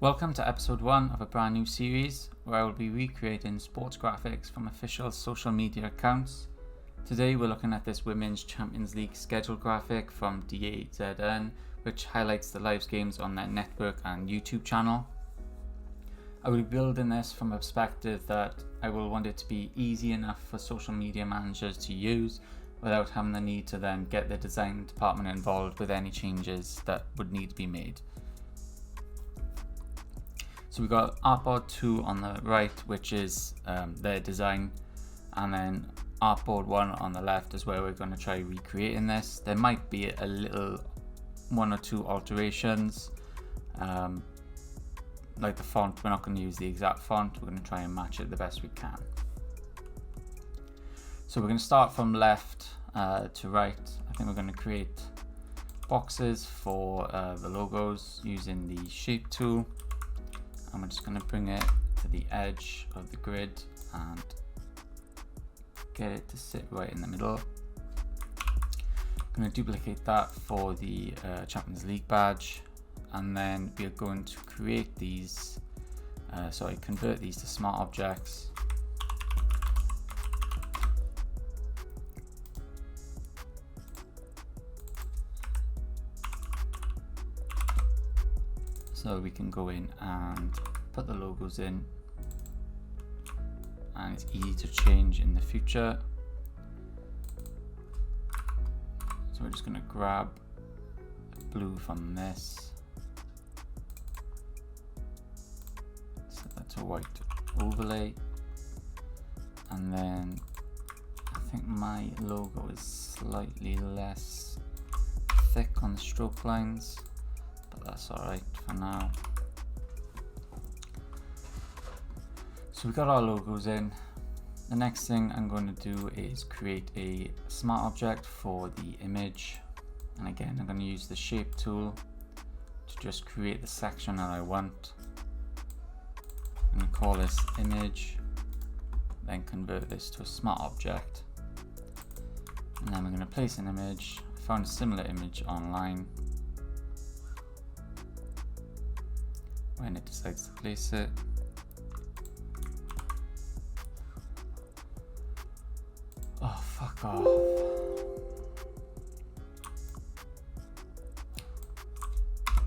Welcome to episode 1 of a brand new series where I will be recreating sports graphics from official social media accounts. Today we're looking at this Women's Champions League schedule graphic from DAZN, which highlights the live games on their network and YouTube channel. I will be building this from a perspective that I will want it to be easy enough for social media managers to use without having the need to then get the design department involved with any changes that would need to be made. So we've got Artboard 2 on the right, which is their design, and then Artboard 1 on the left is where we're going to try recreating this. There might be a little one or two alterations, like the font. We're not going to use the exact font, we're going to try and match it the best we can. So we're going to start from left to right. I think we're going to create boxes for the logos using the shape tool. And we're just going to bring it to the edge of the grid and get it to sit right in the middle. I'm going to duplicate that for the Champions League badge, and then we're going to create these, convert these to smart objects. So we can go in and put the logos in, and it's easy to change in the future. So we're just going to grab blue from this, set that to white overlay, and then I think my logo is slightly less thick on the stroke lines, but that's alright for now. So we've got our logos in. The next thing I'm going to do is create a smart object for the image, and again I'm going to use the shape tool to just create the section that I want. I'm going to call this image, then convert this to a smart object, and then we're going to place an image. I found a similar image online. When it decides to place it, oh, fuck off.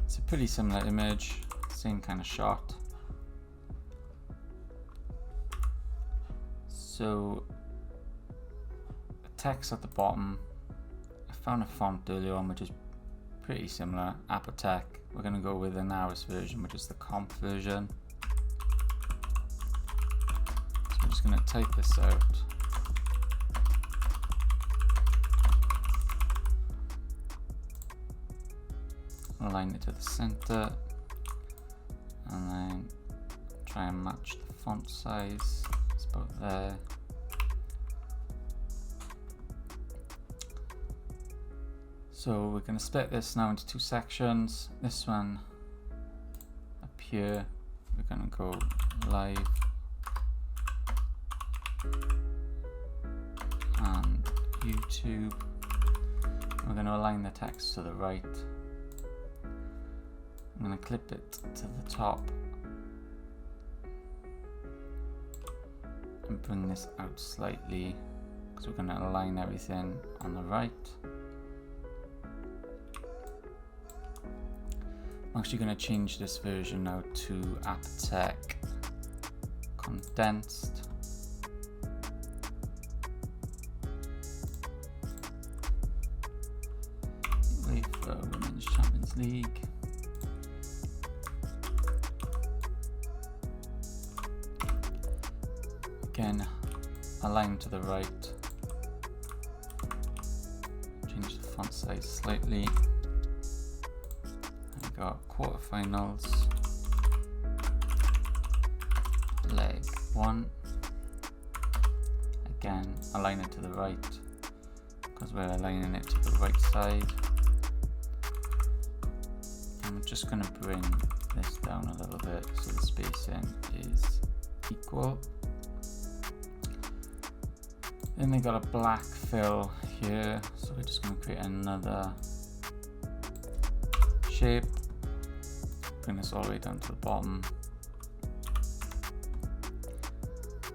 It's a pretty similar image, same kind of shot. So the text at the bottom, I found a font earlier on which is pretty similar, Apotec. We're going to go with the narrowest version, which is the comp version. So we're just going to type this out. Align it to the center, and then try and match the font size. It's about there. So we're going to split this now into two sections. This one up here, we're going to go live and YouTube. We're going to align the text to the right. I'm going to clip it to the top and bring this out slightly because we're going to align everything on the right. I'm actually going to change this version now to Apotec condensed. Wait for Women's Champions League. Again, align to the right. Change the font size slightly. Got quarterfinals, leg 1. Again, align it to the right because we're aligning it to the right side. I'm just going to bring this down a little bit so the spacing is equal. Then they got a black fill here, so we're just going to create another shape. bring this all the way down to the bottom.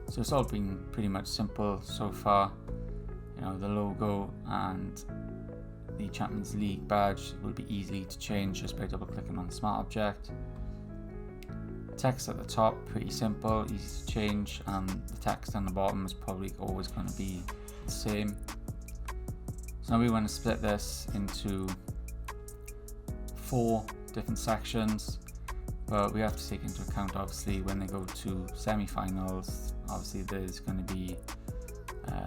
So it's all been pretty much simple so far. You know, the logo and the Champions League badge will be easy to change just by double clicking on the smart object. Text at the top, pretty simple, easy to change, and the text on the bottom is probably always going to be the same. So now we want to split this into 4 different sections, but we have to take into account obviously when they go to semi-finals, obviously there's going to be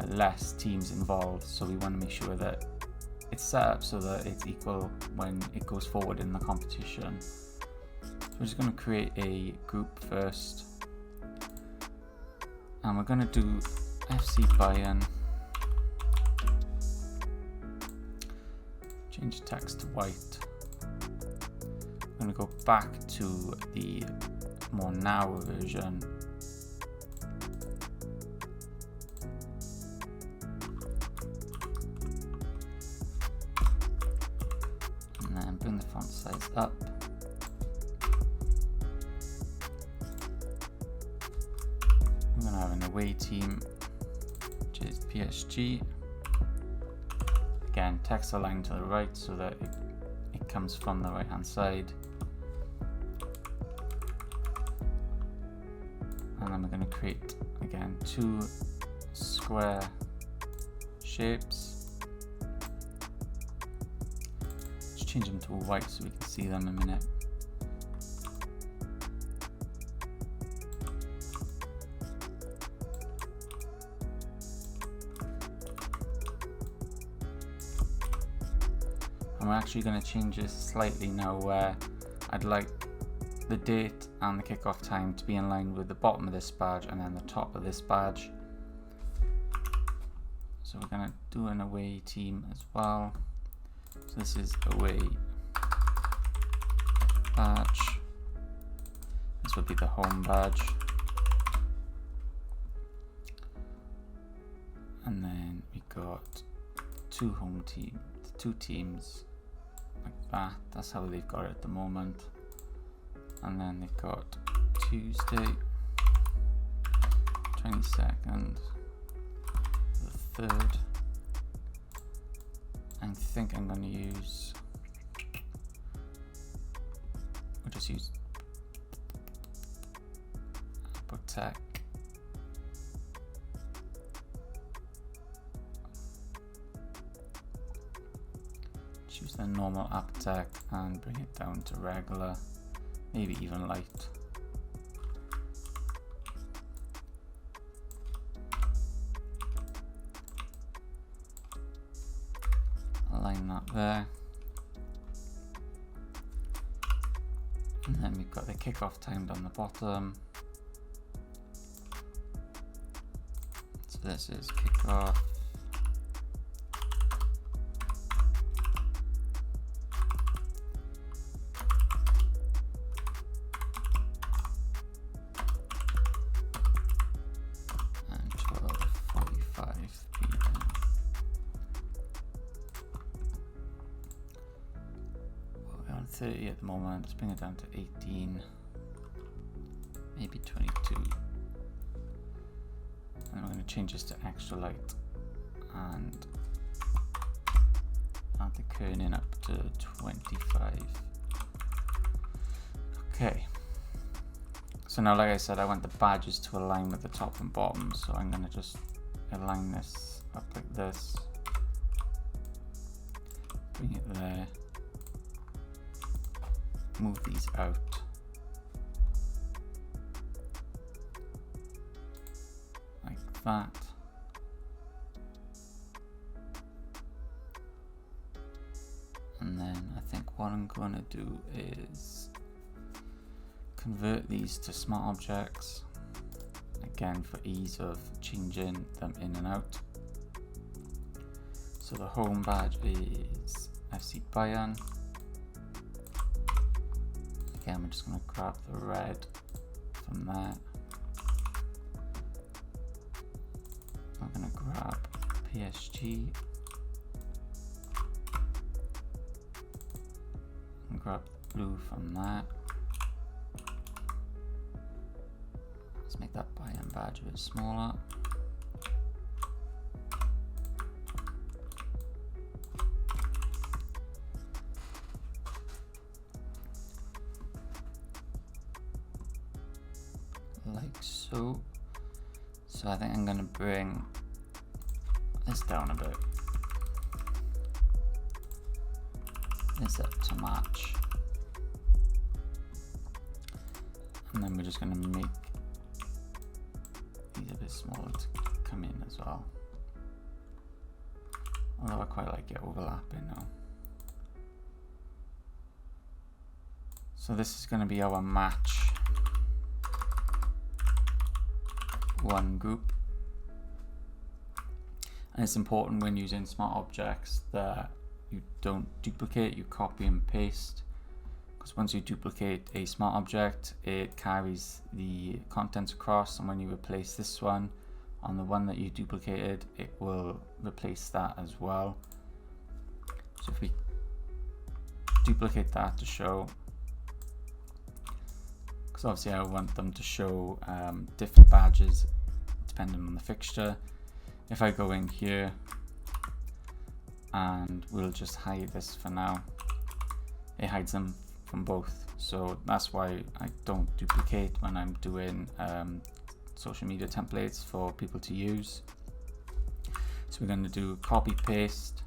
less teams involved, so we want to make sure that it's set up so that it's equal when it goes forward in the competition. So we're just going to create a group first, and we're going to do FC Bayern, change the text to white. I'm going to go back to the more narrow version. And then bring the font size up. We're going to have an away team, which is PSG. Again, text aligned to the right so that it comes from the right hand side. And then we're going to create again 2 square shapes. Just change them to white so we can see them in a minute. And we're actually going to change this slightly now, where I'd like the date and the kickoff time to be in line with the bottom of this badge and then the top of this badge. So we're going to do an away team as well. So this is away badge. This would be the home badge. And then we got 2 teams like that. That's how they've got it at the moment. And then they've got Tuesday, 22nd, the 3rd. I think I'm going to use, we'll just use Tech. Choose the normal app tech and bring it down to regular, maybe even light. Align that there. And then we've got the kickoff time down the bottom. So this is kickoff. And 12:45 p.m. We're on 30 at the moment. Let's bring it down to 18, maybe 22. And we're going to change this to extra light and add the kerning up to 25. Okay. So now, like I said, I want the badges to align with the top and bottom. So I'm going to just align this up like this. Bring it there. Move these out. That. And then I think what I'm going to do is convert these to smart objects, again for ease of changing them in and out. So the home badge is FC Bayern. Again, we're just going to grab the red from there. I'm going to grab PSG and grab blue from that. Let's make that buy in badge a bit smaller. Like so. So I think I'm going to bring this down a bit. This up to match. And then we're just going to make these a bit smaller to come in as well. Although I quite like it overlapping now. So this is going to be our match one group. And it's important when using smart objects that you don't duplicate, you copy and paste. Because once you duplicate a smart object, it carries the contents across, and when you replace this one on the one that you duplicated, it will replace that as well. So if we duplicate that to show, because obviously I want them to show different badges depending on the fixture. If I go in here, and we'll just hide this for now, it hides them from both. So that's why I don't duplicate when I'm doing social media templates for people to use. So we're going to do copy paste,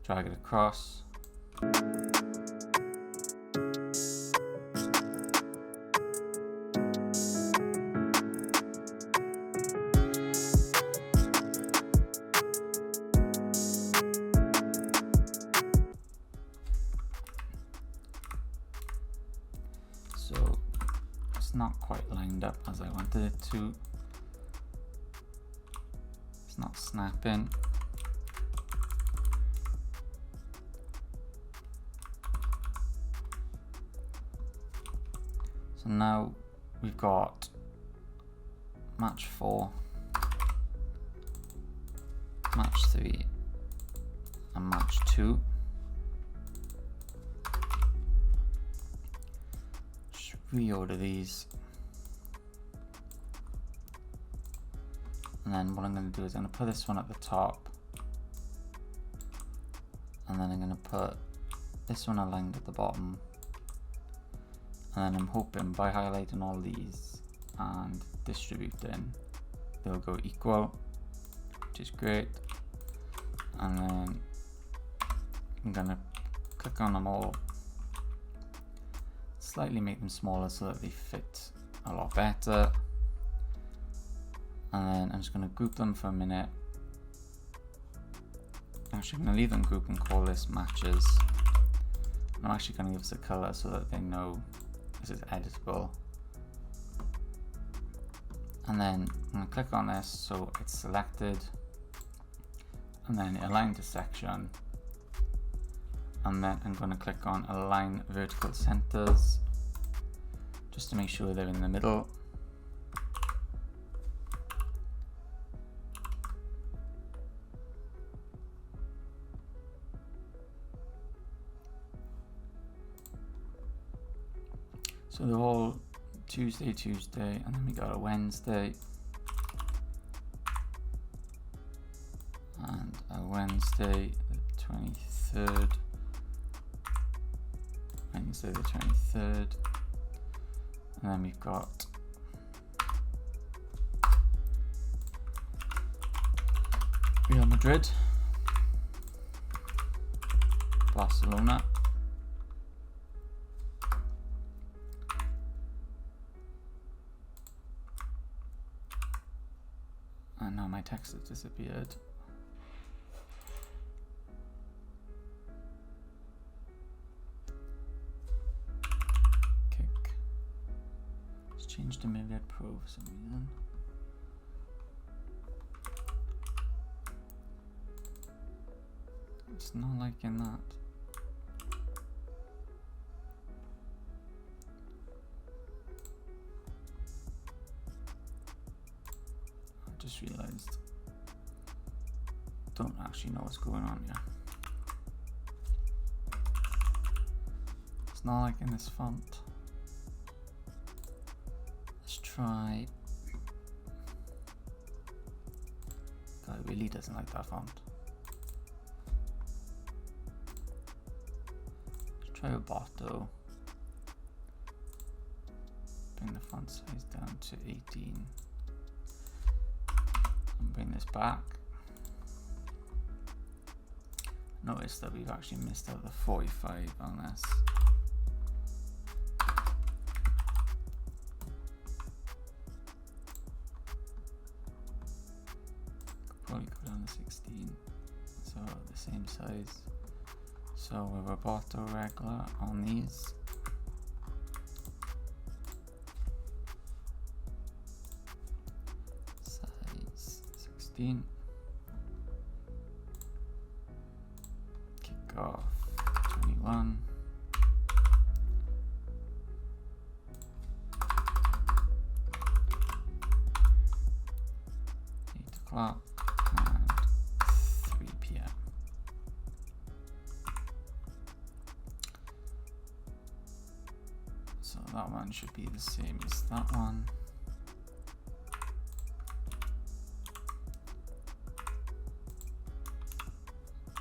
drag it across. So it's not quite lined up as I wanted it to. It's not snapping. So now we've got match 4, match 3, and match 2. Reorder these, and then what I'm going to do is I'm going to put this one at the top, and then I'm going to put this one aligned at the bottom, and then I'm hoping by highlighting all these and distributing they'll go equal, which is great. And then I'm going to click on them all, slightly make them smaller so that they fit a lot better, and then I'm just going to group them for a minute. Actually, I'm going to leave them grouped and call this matches. I'm actually going to give this a color so that they know this is editable, and then I'm going to click on this so it's selected, and then align to section, and then I'm going to click on align vertical centers just to make sure they're in the middle. So they're all Tuesday, and then we got a Wednesday, and a Wednesday the 23rd, Wednesday the 23rd, and then we've got Real Madrid, Barcelona, and now my text has disappeared. Kick. Let's change to Myriad Pro for some reason. It's not liking that. I just realized don't actually know what's going on here. It's not liking this font. Let's Let's try. God, it really doesn't like that font. Let's try Roboto. Bring the font size down to 18. And bring this back. Notice that we've actually missed out the 45 on this. Could probably go down to 16. So the same size. So we're Roboto regular on these. Size 16. Kick off 21. 8 o'clock and 3 p.m. So that one should be the same as that one.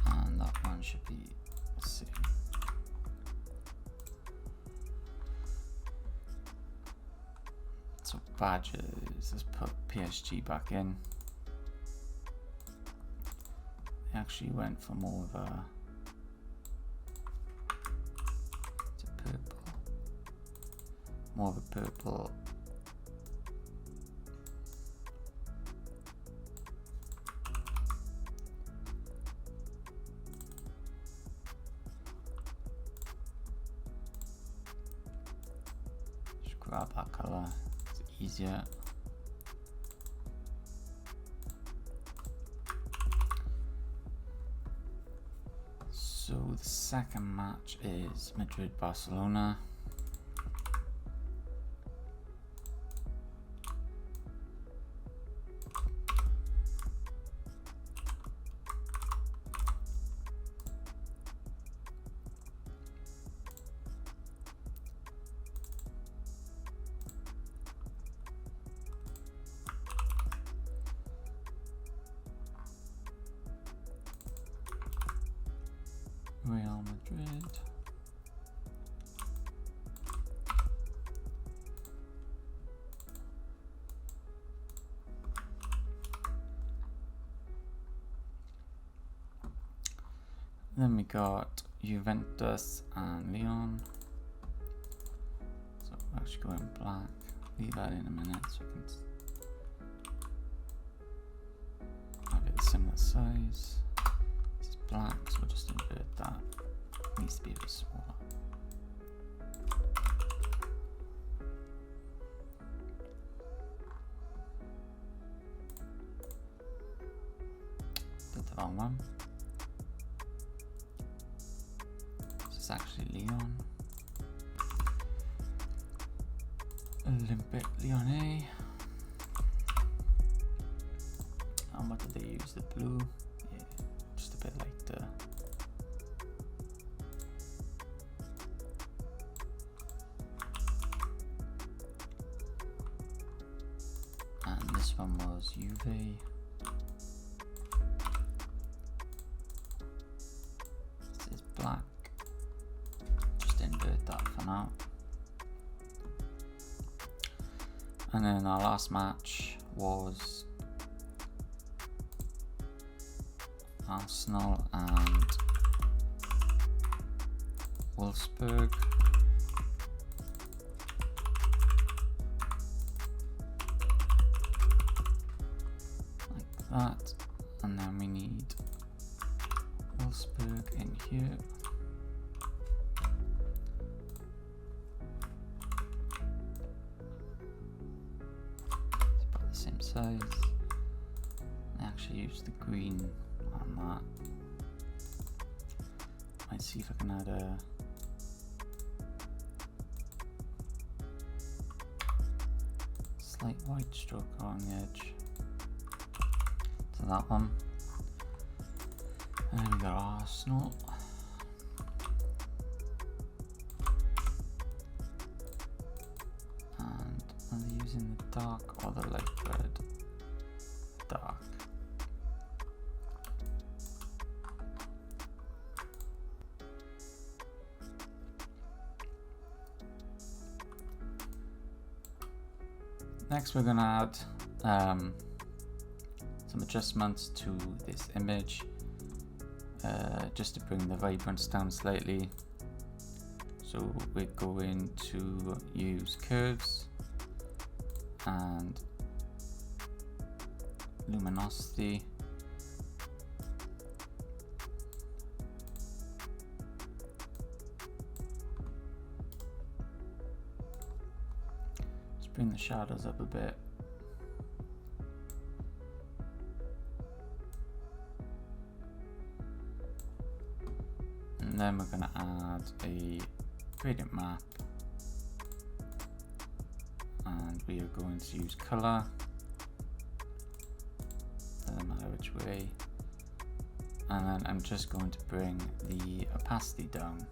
And that one should be the same. So badges, let's put PSG back in. They actually went for more of a purple. More of a purple. Just grab that color, it's easier. So the second match is Madrid-Barcelona. Real Madrid. Then we got Juventus and Lyon. So we're actually going black. Leave that in a minute so we can have it a similar size. Black, so we'll just invert that. It needs to be a bit smaller. Did the wrong one. This is actually Lyon. Olympique Lyonnais. And what did they use? The blue? Yeah, just a bit like the and this one was Juve. This is black. Just invert that for now. And then our last match was Arsenal and Wolfsburg. Like that. And then we need Wolfsburg in here. It's about the same size. I actually use the green on that. Might see if I can add a slight white stroke on the edge to that one. And then we got Arsenal. And Are they using the dark or the light red? Dark. Next we're going to add some adjustments to this image just to bring the vibrance down slightly. So we're going to use curves and luminosity. Just bring the shadows up a bit. And then we're going to add a gradient map, and we are going to use color. Doesn't matter which way. And then I'm just going to bring the opacity down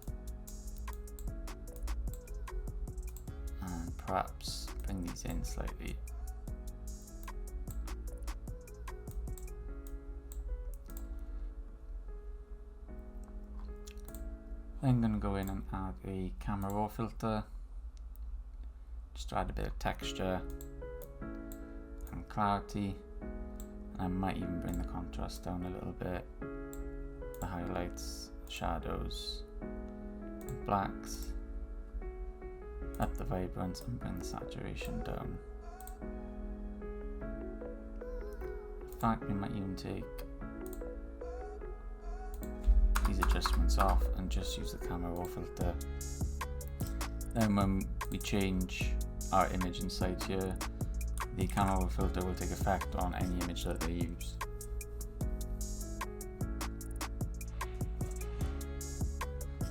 and perhaps bring these in slightly. Then I'm going to go in and add a camera raw filter, just to add a bit of texture and clarity, and I might even bring the contrast down a little bit, the highlights, shadows, blacks, up the vibrance and bring the saturation down. In fact, we might even take these adjustments off and just use the camera raw filter. Then when we change our image inside here, the camera raw filter will take effect on any image that they use.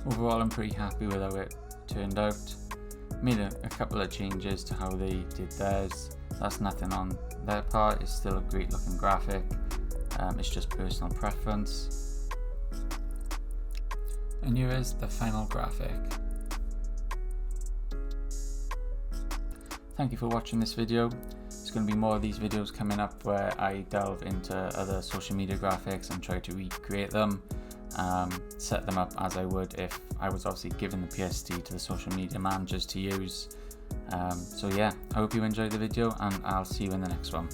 Overall, I'm pretty happy with how it turned out. Made a couple of changes to how they did theirs. That's nothing on their part, it's still a great looking graphic. It's just personal preference. And here is the final graphic. Thank you for watching this video. There's going to be more of these videos coming up where I delve into other social media graphics and try to recreate them, set them up as I would if I was obviously given the PST to the social media managers to use. So yeah, I hope you enjoyed the video and I'll see you in the next one.